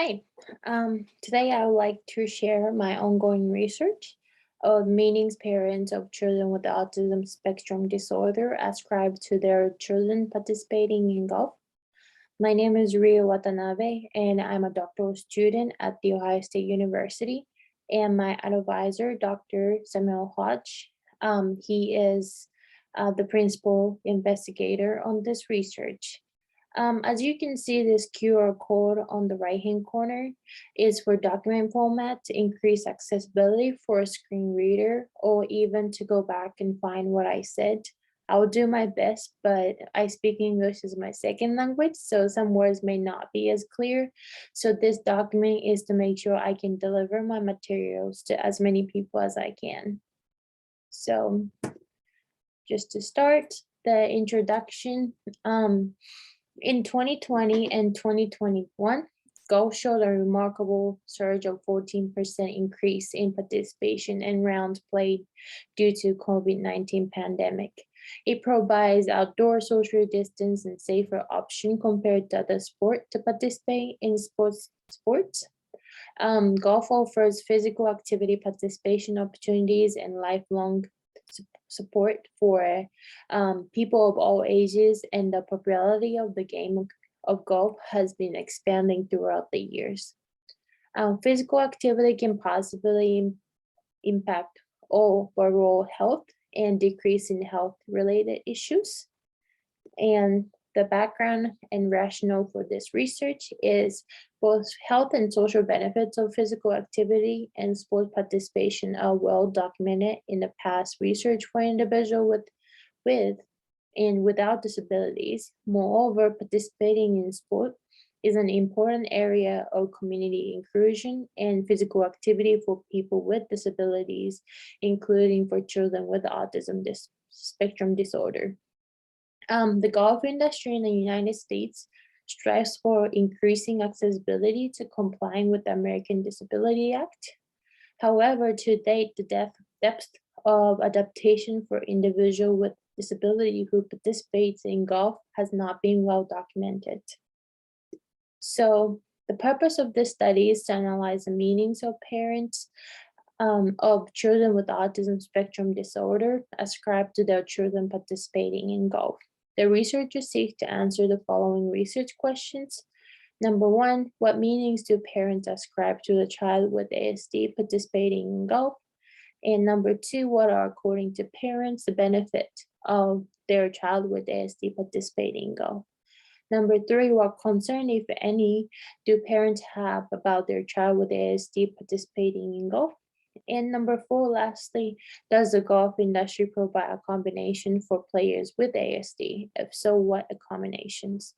Hi, today I would like to share my ongoing research of meanings parents of children with autism spectrum disorder ascribe to their children participating in golf. My name is Watanabe, and I'm a doctoral student at the Ohio State University. And my advisor, Dr. Samuel Hodge, he is the principal investigator on this research. As you can see, this QR code on the right-hand corner is for document format to increase accessibility for a screen reader or even to go back and find what I said. I'll do my best, but I speak English as my second language, so some words may not be as clear. So this document is to make sure I can deliver my materials to as many people as I can. So just to start, the introduction. In 2020 and 2021, golf showed a remarkable surge of 14% increase in participation and rounds played due to COVID-19 pandemic. It provides outdoor social distance and safer option compared to other sport to participate in sports. Golf offers physical activity participation opportunities and lifelong support for people of all ages, and the popularity of the game of golf has been expanding throughout the years. Physical activity can possibly impact overall health and decrease in health-related issues. And the background and rationale for this research is both health and social benefits of physical activity and sport participation are well documented in the past research for individuals with and without disabilities. Moreover, participating in sport is an important area of community inclusion and physical activity for people with disabilities, including for children with autism spectrum disorder. The golf industry in the United States strives for increasing accessibility to complying with the American Disability Act. However, to date, the depth of adaptation for individuals with disability who participates in golf has not been well documented. So the purpose of this study is to analyze the meanings of parents of children with autism spectrum disorder ascribed to their children participating in golf. The researchers seek to answer the following research questions. Number one, what meanings do parents ascribe to the child with ASD participating in golf? And number two, what are, according to parents, the benefit of their child with ASD participating in golf? Number three, what concern, if any, do parents have about their child with ASD participating in golf? And number four, lastly, does the golf industry provide a combination for players with ASD? If so, what accommodations?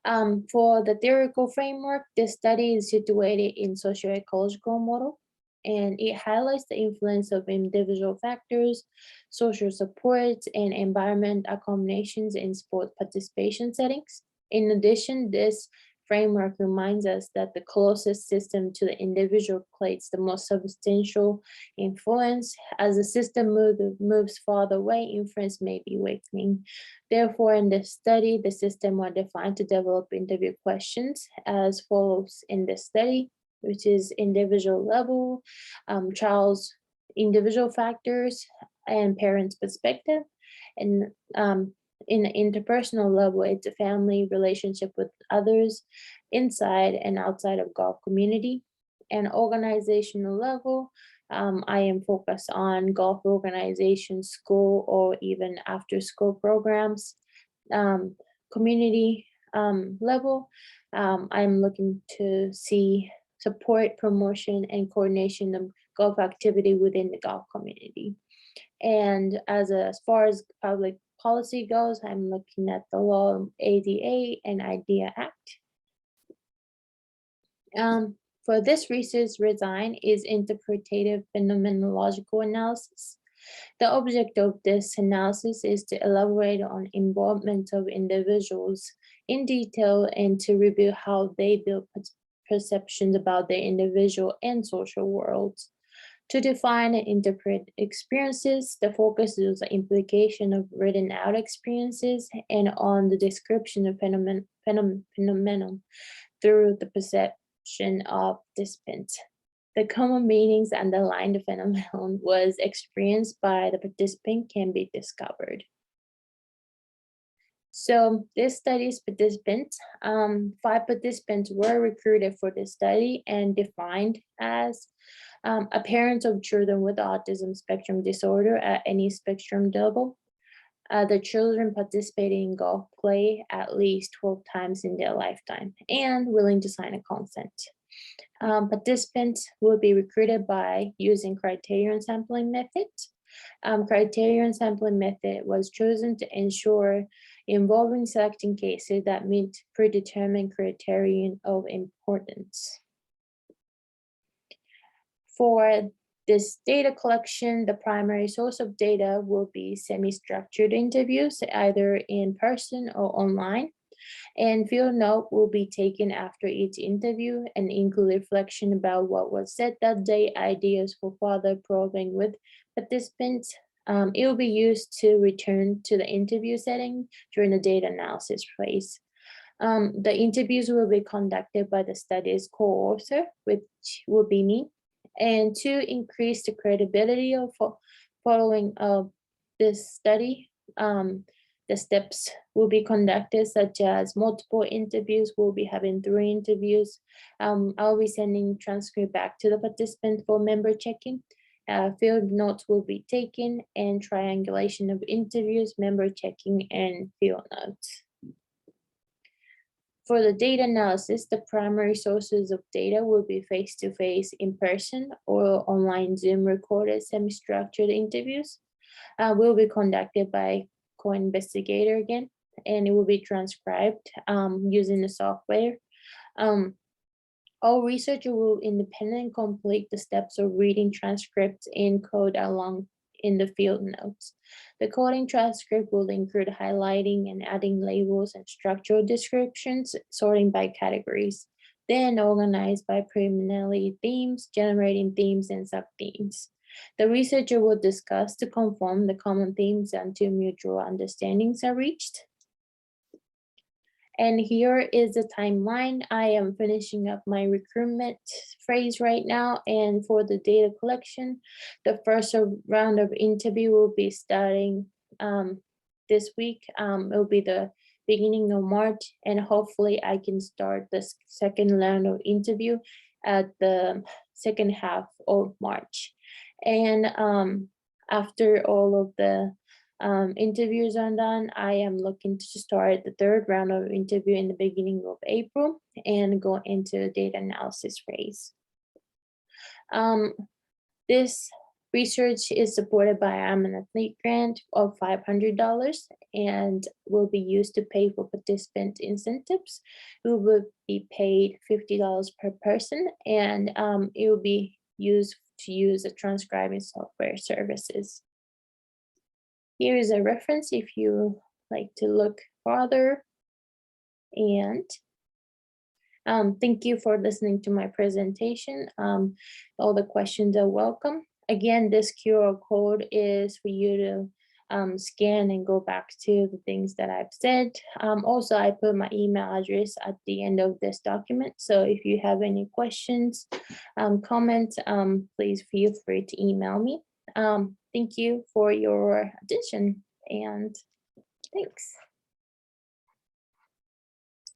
For the theoretical framework, this study is situated in socio-ecological model, and it highlights the influence of individual factors, social supports, and environment accommodations in sport participation settings. In addition, this framework reminds us that the closest system to the individual plays the most substantial influence. As the system moves farther away, influence may be weakening. Therefore, in this study, the system was defined to develop interview questions as follows in this study, which is individual level, child's individual factors, and parents' perspective. And in the interpersonal level, it's a family relationship with others inside and outside of golf community. And organizational level, I am focused on golf organization, school, or even after school programs. Community level, I'm looking to see support, promotion, and coordination of golf activity within the golf community. And as far as public policy goes, I'm looking at the law ADA and IDEA Act. For this research design is interpretative phenomenological analysis. The object of this analysis is to elaborate on involvement of individuals in detail and to review how they build perceptions about their individual and social worlds. To define and interpret experiences, the focus is the implication of written out experiences and on the description of phenomenon through the perception of participants. The common meanings underlying the phenomenon was experienced by the participant can be discovered. So this study's participants, 5 participants were recruited for this study and defined as a parent of children with autism spectrum disorder at any spectrum level. The children participating in golf play at least 12 times in their lifetime and willing to sign a consent. Participants will be recruited by using criterion sampling method. Criterion sampling method was chosen to ensure involving selecting cases that meet predetermined criterion of importance. For this data collection, the primary source of data will be semi-structured interviews, either in person or online. And field note will be taken after each interview and include reflection about what was said that day, ideas for further probing with participants. It will be used to return to the interview setting during the data analysis phase. The interviews will be conducted by the study's co-author, which will be me, and to increase the credibility of following this study, the steps will be conducted such as multiple interviews. We'll be having 3 interviews. I'll be sending transcript back to the participant for member checking. Field notes will be taken and triangulation of interviews, member checking, and field notes. For the data analysis, the primary sources of data will be face-to-face, in-person, or online Zoom recorded semi-structured interviews. Will be conducted by co-investigator again, and it will be transcribed using the software. All researchers will independently complete the steps of reading transcripts and code along in the field notes. The coding transcript will include highlighting and adding labels and structural descriptions, sorting by categories, then organized by preliminary themes, generating themes and sub-themes. The researcher will discuss to confirm the common themes until mutual understandings are reached. And here is the timeline. I am finishing up my recruitment phase right now. And for the data collection, the first round of interview will be starting this week. It will be the beginning of March, and hopefully I can start the second round of interview at the second half of March. And after all of the interviews are done, I am looking to start the 3rd round of interview in the beginning of April and go into the data analysis phase. This research is supported by an athlete grant of $500 and will be used to pay for participant incentives. We will be paid $50 per person, and it will be used to use the transcribing software services. Here is a reference if you like to look further. And thank you for listening to my presentation. All the questions are welcome. Again, this QR code is for you to scan and go back to the things that I've said. Also, I put my email address at the end of this document. So if you have any questions, comments, please feel free to email me. Thank you for your attention, and thanks.